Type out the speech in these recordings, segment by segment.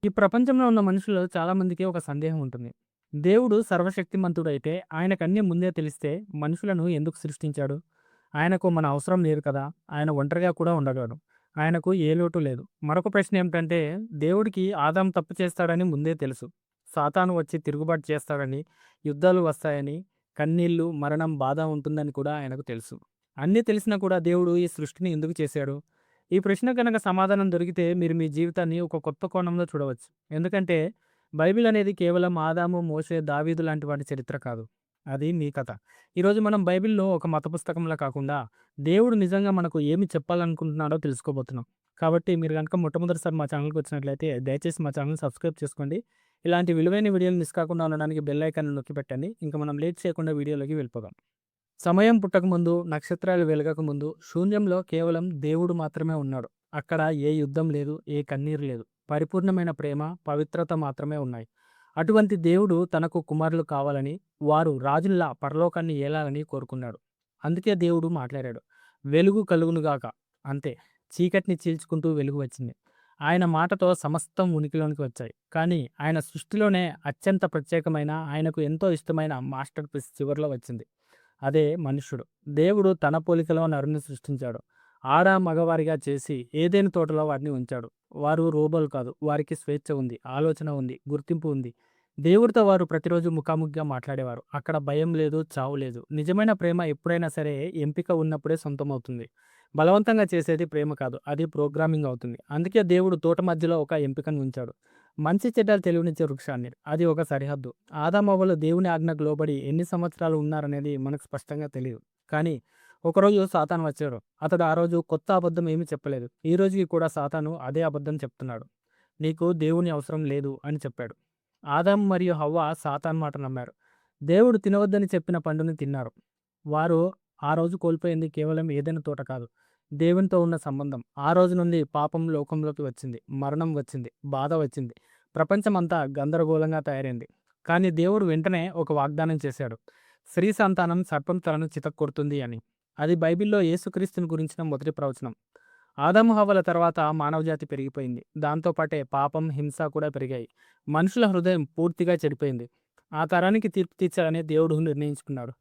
ఈ ప్రపంచంలో ఉన్న మనుషులు చాలామందికి ఒక సందేహం ఉంటుంది. దేవుడు సర్వశక్తిమంతుడైతే ఆయనకన్నీ ముందే తెలిస్తే మనుషులను ఎందుకు సృష్టించాడు? ఆయనకు మన అవసరం లేదు కదా! ఆయన ఒంటరిగా కూడా ఉండగలడు. ఆయనకు ఏ లోటు లేదు. మరొక ప్రశ్న ఏమిటంటే దేవుడికి ఆదాము తప్పు చేస్తాడని ముందే తెలుసు. సాతాను వచ్చి తిరుగుబాటు చేస్తాడని, యుద్ధాలు వస్తాయని, కన్నీళ్లు, మరణం, బాధ ఉంటుందని కూడా ఆయనకు తెలుసు. అన్నీ తెలిసినా కూడా దేవుడు ఈ సృష్టిని ఎందుకు చేశాడు? ఈ ప్రశ్న గనక సమాధానం దొరికితే మీరు మీ జీవితాన్ని ఒక కొత్త కోణంలో చూడవచ్చు. ఎందుకంటే బైబిల్ అనేది కేవలం ఆదాము, మోషే, దావీదు లాంటి వాటి చరిత్ర కాదు. అది మీ కథ. ఈరోజు మనం బైబిల్‌లో ఒక మత పుస్తకంలా కాకుండా దేవుడు నిజంగా మనకు ఏమి చెప్పాలనుకుంటున్నాడో తెలుసుకోబోతున్నాం. కాబట్టి మీరు గనుక మొట్టమొదటిసారి మా ఛానల్‌కి వచ్చినట్లయితే దయచేసి మా ఛానల్‌ని సబ్స్క్రైబ్ చేసుకోండి. ఇలాంటి విలువైన వీడియోలు మిస్ కాకుండా ఉండడానికి బెల్ ఐకాన్‌ని నొక్కి పెట్టండి. ఇంకా మనం లేట్ చేయకుండా వీడియోలోకి వెళ్ళిపోదాం. సమయం పుట్టకముందు, నక్షత్రాలు వెలగకముందు శూన్యంలో కేవలం దేవుడు మాత్రమే ఉన్నాడు. అక్కడ ఏ యుద్ధం లేదు, ఏ కన్నీరు లేదు. పరిపూర్ణమైన ప్రేమ, పవిత్రత మాత్రమే ఉన్నాయి. అటువంటి దేవుడు తనకు కుమారులు కావాలని, వారు రాజుల్లా పరలోకాన్ని ఏలాలని కోరుకున్నాడు. అందుకే దేవుడు మాట్లాడాడు. వెలుగు కలుగునుగాక. అంతే. చీకటిని చీల్చుకుంటూ వెలుగు వచ్చింది. ఆయన మాటతో సమస్తం ఉనికిలోనికి వచ్చాయి. కానీ ఆయన సృష్టిలోనే అత్యంత ప్రత్యేకమైన, ఆయనకు ఎంతో ఇష్టమైన మాస్టర్ పీస్ చివరిలో వచ్చింది. అదే మనుష్యుడు. దేవుడు తన పోలికలో నరుని సృష్టించాడు. ఆడ, మగవారిగా చేసి ఏదెను తోటలో వారిని ఉంచాడు. వారు రోబోలు కాదు. వారికి స్వేచ్ఛ ఉంది, ఆలోచన ఉంది, గుర్తింపు ఉంది. దేవుడితో వారు ప్రతిరోజు ముఖాముఖిగా మాట్లాడేవారు. అక్కడ భయం లేదు, చావు లేదు. నిజమైన ప్రేమ ఎప్పుడైనా సరే ఎంపిక ఉన్నప్పుడే సొంతమవుతుంది. బలవంతంగా చేసేది ప్రేమ కాదు. అది ప్రోగ్రామింగ్ అవుతుంది. అందుకే దేవుడు తోట మధ్యలో ఒక ఎంపికను ఉంచాడు. మంచి చెడ్డలు తెలియనిచ్చే వృక్షాన్ని. అది ఒక సరిహద్దు. ఆదామవ్వలు దేవుని ఆజ్ఞకు లోబడి ఎన్ని సంవత్సరాలు ఉన్నారనేది మనకు స్పష్టంగా తెలియదు. కానీ ఒకరోజు సాతాను వచ్చాడు. అతడు ఆ రోజు కొత్త అబద్ధం ఏమీ చెప్పలేదు. ఈ రోజుకి కూడా సాతాను అదే అబద్ధం చెప్తున్నాడు. నీకు దేవుని అవసరం లేదు అని చెప్పాడు. ఆదాము మరియు హవ్వ సాతాను మాట నమ్మారు. దేవుడు తినవద్దని చెప్పిన పండుని తిన్నారు. వారు ఆ రోజు కోల్పోయింది కేవలం ఏదైనా తోట కాదు. దేవునితో ఉన్న సంబంధం. ఆ రోజు నుండి పాపం లోకంలోకి వచ్చింది. మరణం వచ్చింది. బాధ వచ్చింది. ప్రపంచమంతా గందరగోళంగా తయారైంది. కానీ దేవుడు వెంటనే ఒక వాగ్దానం చేశాడు. స్త్రీ సంతానం సర్పం తలను చితక్కొడుతుంది అని. అది బైబిల్‌లో యేసుక్రీస్తుని గురించిన మొదటి ప్రవచనం. ఆదాము హవ్వల తర్వాత మానవజాతి పెరిగిపోయింది. దాంతో పాటే పాపం, హింస కూడా పెరిగాయి. మనుషుల హృదయం పూర్తిగా చెడిపోయింది. ఆ తరానికి తీర్పు తీర్చాలని దేవుడు నిర్ణయించుకున్నాడు.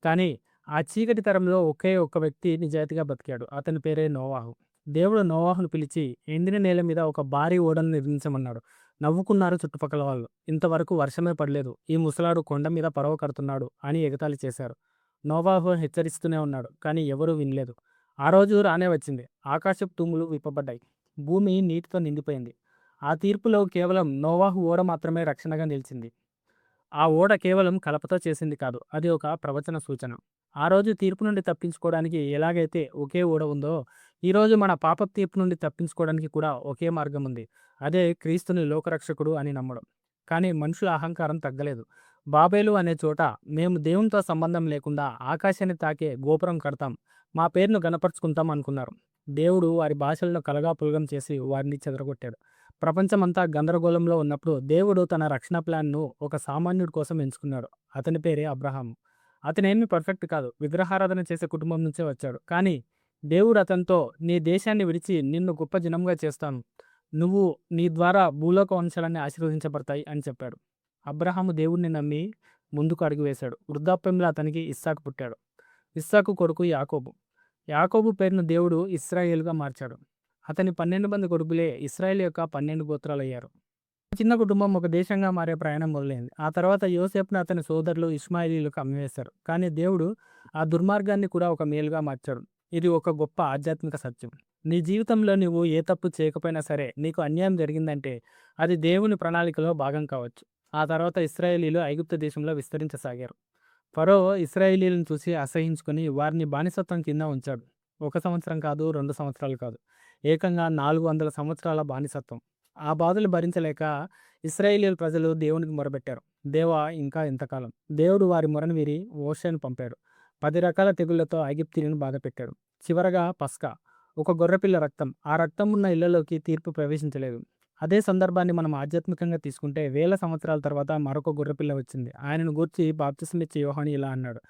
కానీ ఆ చీకటి తరంలో ఒకే ఒక్క వ్యక్తి నిజాయితీగా బతికాడు. అతని పేరే నోవాహు. దేవుడు నోవాహును పిలిచి ఎండిన నేల మీద ఒక భారీ ఓడను నిర్మించమన్నాడు. నవ్వుకున్నారు చుట్టుపక్కల వాళ్ళు. ఇంతవరకు వర్షమే పడలేదు. ఈ ముసలాడు కొండ మీద పడవ కడుతున్నాడు అని ఎగతాళి చేశారు. నోవాహు హెచ్చరిస్తూనే ఉన్నాడు. కానీ ఎవరూ వినలేదు. ఆ రోజు రానే వచ్చింది. ఆకాశపు తూములు విప్పబడ్డాయి. భూమి నీటితో నిండిపోయింది. ఆ తీర్పులో కేవలం నోవాహు ఓడ మాత్రమే రక్షణగా నిలిచింది. ఆ ఓడ కేవలం కలపతో చేసింది కాదు. అది ఒక ప్రవచన సూచన. ఆ రోజు తీర్పు నుండి తప్పించుకోవడానికి ఎలాగైతే ఒకే ఓడ ఉందో, ఈరోజు మన పాపపు తీర్పు నుండి తప్పించుకోవడానికి కూడా ఒకే మార్గం ఉంది. అదే క్రీస్తుని లోకరక్షకుడు అని నమ్మడం. కానీ మనుషుల అహంకారం తగ్గలేదు. బాబేలు అనే చోట మేము దేవునితో సంబంధం లేకుండా ఆకాశాన్ని తాకే గోపురం కడతాం, మా పేరును గనపరుచుకుంటాం అనుకున్నారు. దేవుడు వారి భాషలను కలగాపులగం చేసి వారిని చెదరగొట్టాడు. ప్రపంచమంతా గందరగోళంలో ఉన్నప్పుడు దేవుడు తన రక్షణ ప్లాన్‌ను ఒక సామాన్యుడి కోసం ఎంచుకున్నాడు. అతని పేరే అబ్రహాము. అతనేమి పర్ఫెక్ట్ కాదు. విగ్రహారాధన చేసే కుటుంబం నుంచే వచ్చాడు. కానీ దేవుడు అతనితో నీ దేశాన్ని విడిచి నిన్ను గొప్ప జనంగా చేస్తాను. నువ్వు నీ ద్వారా భూలోక వంశాలన్నీ ఆశీర్వదించబడతాయి అని చెప్పాడు. అబ్రహాము దేవుడిని నమ్మి ముందుకు అడుగు వేశాడు. వృద్ధాప్యంలో అతనికి ఇస్సాకు పుట్టాడు. ఇస్సాకు కొడుకు యాకోబు. యాకోబు పేరును దేవుడు ఇశ్రాయేలుగా మార్చాడు. అతని 12 మంది కొడుకులే ఇశ్రాయేలు యొక్క 12 గోత్రాలయ్యారు. చిన్న కుటుంబం ఒక దేశంగా మారే ప్రయాణం మొదలైంది. ఆ తర్వాత యోసేపును అతని సోదరులు ఇష్మాయేలీయులకు అమ్మివేశారు. కానీ దేవుడు ఆ దుర్మార్గాన్ని కూడా ఒక మేలుగా మార్చాడు. ఇది ఒక గొప్ప ఆధ్యాత్మిక సత్యం. నీ జీవితంలో నువ్వు ఏ తప్పు చేయకపోయినా సరే నీకు అన్యాయం జరిగిందంటే అది దేవుని ప్రణాళికలో భాగం కావచ్చు. ఆ తర్వాత ఇశ్రాయేలీయులు ఐగుప్తు దేశంలో విస్తరించసాగారు. ఫరో ఇశ్రాయేలీయులను చూసి అసహించుకొని వారిని బానిసత్వం కింద ఉంచాడు. 1 సంవత్సరం కాదు, 2 సంవత్సరాలు కాదు. ఏకంగా 400 సంవత్సరాల బానిసత్వం. ఆ బాధలు భరించలేక ఇశ్రాయేలీయుల ప్రజలు దేవునికి మొరబెట్టారు. దేవా, ఇంకా ఎంతకాలం? దేవుడు వారి మొరను విని మోషేను పంపాడు. 10 రకాల తెగుళ్లతో ఐగుప్తీయులను బాధపెట్టాడు. చివరగా పస్కా, ఒక గొర్రెపిల్ల రక్తం. ఆ రక్తం ఉన్న ఇళ్లలోకి తీర్పు ప్రవేశించలేదు. అదే సందర్భాన్ని మనం ఆధ్యాత్మికంగా తీసుకుంటే వేల సంవత్సరాల తర్వాత మరొక గొర్రెపిల్ల వచ్చింది. ఆయనను గూర్చి బాప్తిసమిచ్చే యోహాను ఇలా అన్నాడు.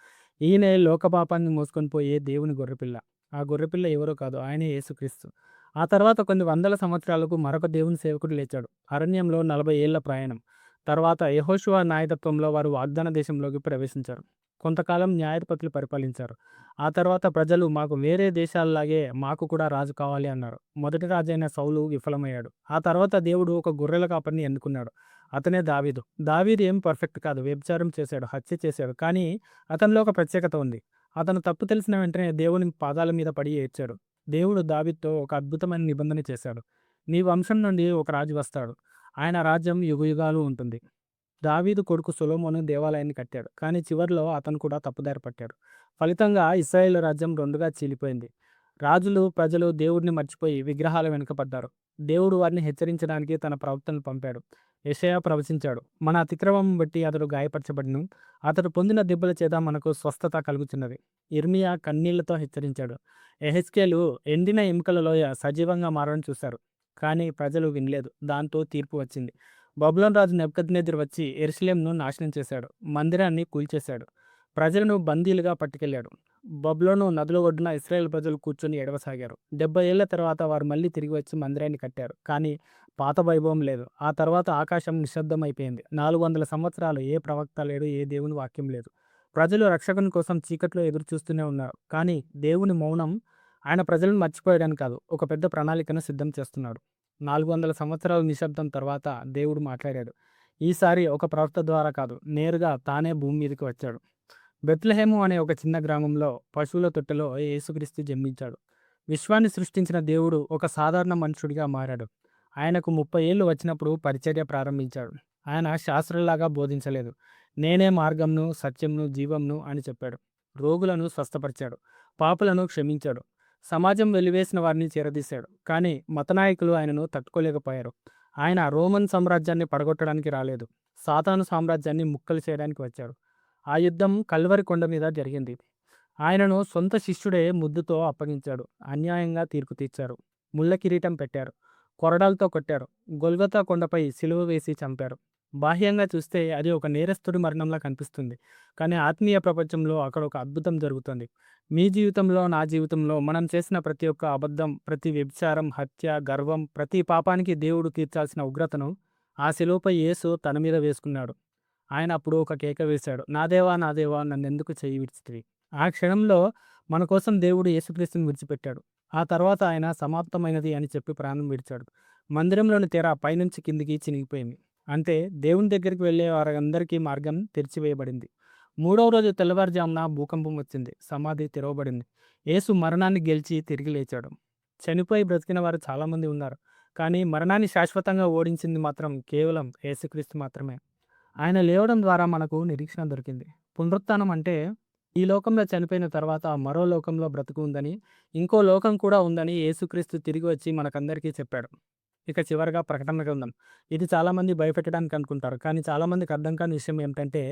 ఈయనే లోక పాపాన్ని మోసుకొని పోయే దేవుని గొర్రెపిల్ల. ఆ గొర్రెపిల్ల ఎవరో కాదు, ఆయనే యేసుక్రీస్తు. ఆ తర్వాత కొన్ని వందల సంవత్సరాలకు మరొక దేవుని సేవకుడు లేచాడు. అరణ్యంలో 40 ఏళ్ల ప్రయాణం. తర్వాత యెహోషువ నాయకత్వంలో వారు వాగ్దాన దేశంలోకి ప్రవేశించారు. కొంతకాలం న్యాయాధిపతులు పరిపాలించారు. ఆ తర్వాత ప్రజలు మాకు వేరే దేశాల్లాగే మాకు కూడా రాజు కావాలి అన్నారు. మొదటి రాజైన సౌలు విఫలమయ్యాడు. ఆ తర్వాత దేవుడు ఒక గొర్రెల కాపరిని ఎన్నుకున్నాడు. అతనే దావీదు. దావీదు ఏం పర్ఫెక్ట్ కాదు. వ్యభిచారం చేశాడు, హత్య చేశాడు. కానీ అతనిలో ఒక ప్రత్యేకత ఉంది. అతను తప్పు తెలిసిన వెంటనే దేవుని పాదాల మీద పడి ఏడ్చాడు. దేవుడు దావీదుతో ఒక అద్భుతమైన నిబంధన చేశాడు. నీ వంశం నుండి ఒక రాజు వస్తాడు. ఆయన రాజ్యం యుగయుగాలు ఉంటుంది. దావీదు కొడుకు సొలొమోను దేవాలయాన్ని కట్టాడు. కానీ చివర్లో అతను కూడా తప్పుదారి పట్టాడు. ఫలితంగా ఇశ్రాయేలు రాజ్యం రెండుగా చీలిపోయింది. రాజులు, ప్రజలు దేవుడిని మర్చిపోయి విగ్రహాల వెనుక పడ్డారు. దేవుడు వారిని హెచ్చరించడానికి తన ప్రవక్తను పంపాడు. యెషయా ప్రవచించాడు. మన అతిక్రమం బట్టి అతడు గాయపరచబడిను. అతడు పొందిన దెబ్బల చేత మనకు స్వస్థత కలుగుతున్నది. ఇర్మియా కన్నీళ్లతో హెచ్చరించాడు. యెహెజ్కేలు ఎండిన ఎముకల లోయ సజీవంగా మారడం చూశారు. కానీ ప్రజలు వినలేదు. దాంతో తీర్పు వచ్చింది. బబులోను రాజు నెబుకద్నెజరు వచ్చి యెరూషలేమును నాశనం చేశాడు. మందిరాన్ని కూల్చేశాడు. ప్రజలను బందీలుగా పట్టుకెళ్ళాడు. బబులోను నదుల ఒడ్డున ఇశ్రాయేలు ప్రజలు కూర్చొని ఏడవసాగారు. 70 ఏళ్ల తర్వాత వారు మళ్ళీ తిరిగి వచ్చి మందిరాన్ని కట్టారు. కానీ పాత వైభవం లేదు. ఆ తర్వాత ఆకాశం నిశ్శబ్దం అయిపోయింది. 400 సంవత్సరాలు ఏ ప్రవక్త లేడు, ఏ దేవుని వాక్యం లేదు. ప్రజలు రక్షకుని కోసం చీకట్లో ఎదురు చూస్తూనే ఉన్నారు. కానీ దేవుని మౌనం ఆయన ప్రజలను మర్చిపోయడానికి కాదు, ఒక పెద్ద ప్రణాళికను సిద్ధం చేస్తున్నాడు. 400 సంవత్సరాల నిశ్శబ్దం తర్వాత దేవుడు మాట్లాడాడు. ఈసారి ఒక ప్రవక్త ద్వారా కాదు, నేరుగా తానే భూమి మీదకి వచ్చాడు. బెత్లెహేము అనే ఒక చిన్న గ్రామంలో పశువుల తొట్టెలో యేసుక్రీస్తు జన్మించాడు. విశ్వాన్ని సృష్టించిన దేవుడు ఒక సాధారణ మనుషుడిగా మారాడు. ఆయనకు 30 ఏళ్ళు వచ్చినప్పుడు పరిచర్య ప్రారంభించాడు. ఆయన శాస్త్రులాగా బోధించలేదు. నేనే మార్గంను, సత్యంను, జీవంను అని చెప్పాడు. రోగులను స్వస్థపరిచాడు. పాపులను క్షమించాడు. సమాజం వెలివేసిన వారిని చేరదీశాడు. కానీ మతనాయకులు ఆయనను తట్టుకోలేకపోయారు. ఆయన రోమన్ సామ్రాజ్యాన్ని పడగొట్టడానికి రాలేదు. సాతాను సామ్రాజ్యాన్ని ముక్కలు చేయడానికి వచ్చాడు. ఆ యుద్ధం కల్వరి కొండ మీద జరిగింది. ఆయనను సొంత శిష్యుడే ముద్దుతో అప్పగించాడు. అన్యాయంగా తీర్పు తీర్చారు. ముళ్ళ కిరీటం పెట్టారు. కొరడాలతో కొట్టారు. గొల్గొతా కొండపై సిలువ వేసి చంపారు. బాహ్యంగా చూస్తే అది ఒక నేరస్తుడి మరణంలా కనిపిస్తుంది. కానీ ఆత్మీయ ప్రపంచంలో అక్కడ ఒక అద్భుతం జరుగుతుంది. మీ జీవితంలో, నా జీవితంలో మనం చేసిన ప్రతి ఒక్క అబద్ధం, ప్రతి వ్యభిచారం, హత్య, గర్వం, ప్రతి పాపానికి దేవుడు తీర్చాల్సిన ఉగ్రతను ఆ శిలువపై యేసు తన మీద వేసుకున్నాడు. ఆయన అప్పుడు ఒక కేక వేశాడు. నా దేవా, నా దేవా, నన్నెందుకు చెయ్యి విడిచితివి? ఆ క్షణంలో మన కోసం దేవుడు యేసుక్రీస్తుని విడిచిపెట్టాడు. ఆ తర్వాత ఆయన సమాప్తమైనది అని చెప్పి ప్రాణం విడిచాడు. మందిరంలోని తెర పైనుంచి కిందికి చినిగిపోయింది. అంటే దేవుని దగ్గరికి వెళ్ళే వారందరికీ మార్గం తెరిచివేయబడింది. మూడవ రోజు తెల్లవారుజామున భూకంపం వచ్చింది. సమాధి తెరవబడింది. యేసు మరణాన్ని గెలిచి తిరిగి లేచాడు. చనిపోయి బ్రతికిన వారు చాలామంది ఉన్నారు. కానీ మరణాన్ని శాశ్వతంగా ఓడించింది మాత్రం కేవలం యేసుక్రీస్తు మాత్రమే. ఆయన లేవడం ద్వారా మనకు నిరీక్షణ దొరికింది. పునరుత్థానం అంటే ఈ లోకంలో చనిపోయిన తర్వాత మరో లోకంలో బ్రతుకు ఉందని, ఇంకో లోకం కూడా ఉందని యేసుక్రీస్తు తిరిగి వచ్చి మనకందరికీ చెప్పాడు. ఇక చివరగా ప్రకటన గ్రంథం. ఇది చాలామంది భయపెట్టడానికి అనుకుంటారు. కానీ చాలామందికి అర్థం కాని విషయం ఏమిటంటే,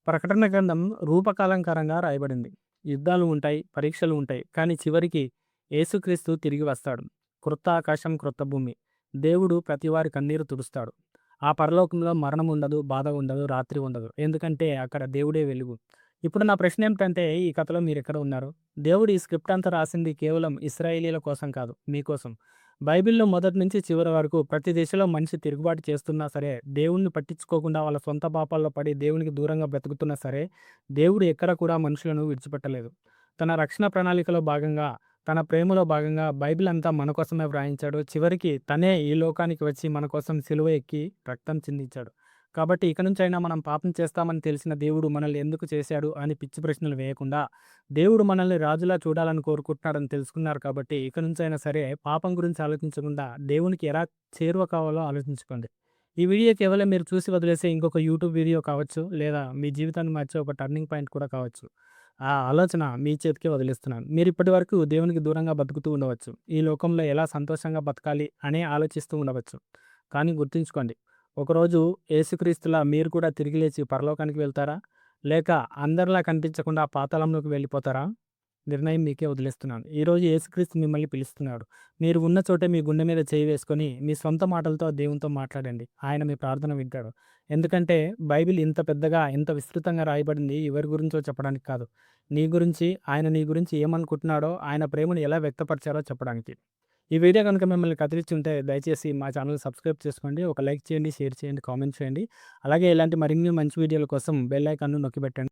ప్రకటన గ్రంథం రూపకాలంకారంగా రాయబడింది. యుద్ధాలు ఉంటాయి, పరీక్షలు ఉంటాయి. కానీ చివరికి యేసుక్రీస్తు తిరిగి వస్తాడు. క్రొత్త ఆకాశం, క్రొత్త భూమి. దేవుడు ప్రతివారి కన్నీరు తుడుస్తాడు. ఆ పరలోకంలో మరణం ఉండదు, బాధ ఉండదు, రాత్రి ఉండదు. ఎందుకంటే అక్కడ దేవుడే వెలుగు. ఇప్పుడు నా ప్రశ్న ఏమిటంటే, ఈ కథలో మీరెక్కడ ఉన్నారు? దేవుడు ఈ స్క్రిప్ట్ అంతా రాసింది కేవలం ఇశ్రాయేలీల కోసం కాదు, మీకోసం. బైబిల్‌లో మొదటి నుంచి చివరి వరకు ప్రతి దశలో మనిషి తిరుగుబాటు చేస్తున్నా సరే, దేవుణ్ణి పట్టించుకోకుండా వాళ్ళ సొంత పాపాల్లో పడి దేవునికి దూరంగా బ్రతుకుతున్నా సరే, దేవుడు ఎక్కడ కూడా మనుషులను విడిచిపెట్టలేదు. తన రక్షణ ప్రణాళికలో భాగంగా, తన ప్రేమలో భాగంగా బైబిల్ అంతా మన కోసమే వ్రాయించాడు. చివరికి తనే ఈ లోకానికి వచ్చి మన కోసం సిలువ ఎక్కి రక్తం చిందించాడు. కాబట్టి ఇక నుంచైనా మనం పాపం చేస్తామని తెలిసిన దేవుడు మనల్ని ఎందుకు చేశాడు అని పిచ్చి ప్రశ్నలు వేయకుండా, దేవుడు మనల్ని రాజులా చూడాలని కోరుకుంటున్నాడని తెలుసుకున్నారు కాబట్టి ఇక నుంచైనా సరే పాపం గురించి ఆలోచించకుండా దేవునికి ఎలా చేరువ కావాలో ఆలోచించుకోండి. ఈ వీడియో కేవలం మీరు చూసి వదిలేసే ఇంకొక యూట్యూబ్ వీడియో కావచ్చు, లేదా మీ జీవితాన్ని మార్చే ఒక టర్నింగ్ పాయింట్ కూడా కావచ్చు. ఆ ఆలోచన మీ చేతికే వదిలేస్తున్నాను. మీరు ఇప్పటివరకు దేవునికి దూరంగా బతుకుతూ ఉండవచ్చు. ఈ లోకంలో ఎలా సంతోషంగా బతకాలి అనే ఆలోచిస్తూ ఉండవచ్చు. కానీ గుర్తుంచుకోండి, ఒకరోజు యేసుక్రీస్తులా మీరు కూడా తిరిగి లేచి పరలోకానికి వెళ్తారా? లేక అందరిలా కనిపించకుండా పాతాళంలోకి వెళ్ళిపోతారా? నిర్ణయం మీకే వదిలేస్తున్నాను. ఈరోజు యేసుక్రీస్తు మిమ్మల్ని పిలుస్తున్నాడు. మీరు ఉన్న చోటే మీ గుండె మీద చేయి వేసుకొని మీ సొంత మాటలతో దేవునితో మాట్లాడండి. ఆయన మీ ప్రార్థన వింటాడు. ఎందుకంటే బైబిల్ ఇంత పెద్దగా, ఇంత విస్తృతంగా రాయబడింది ఎవరి గురించో చెప్పడానికి కాదు. నీ గురించి, ఆయన నీ గురించి ఏమనుకుంటున్నాడో, ఆయన ప్రేమను ఎలా వ్యక్తపరిచారో చెప్పడానికి. ఈ వీడియో కనుక మిమ్మల్ని కదిలించుంటే దయచేసి మా ఛానల్ సబ్స్క్రైబ్ చేసుకోండి. ఒక లైక్ చేయండి, షేర్ చేయండి, కామెంట్ చేయండి. అలాగే ఇలాంటి మరిన్ని మంచి వీడియోల కోసం బెల్ ఐకాన్‌ను నొక్కిపెట్టండి.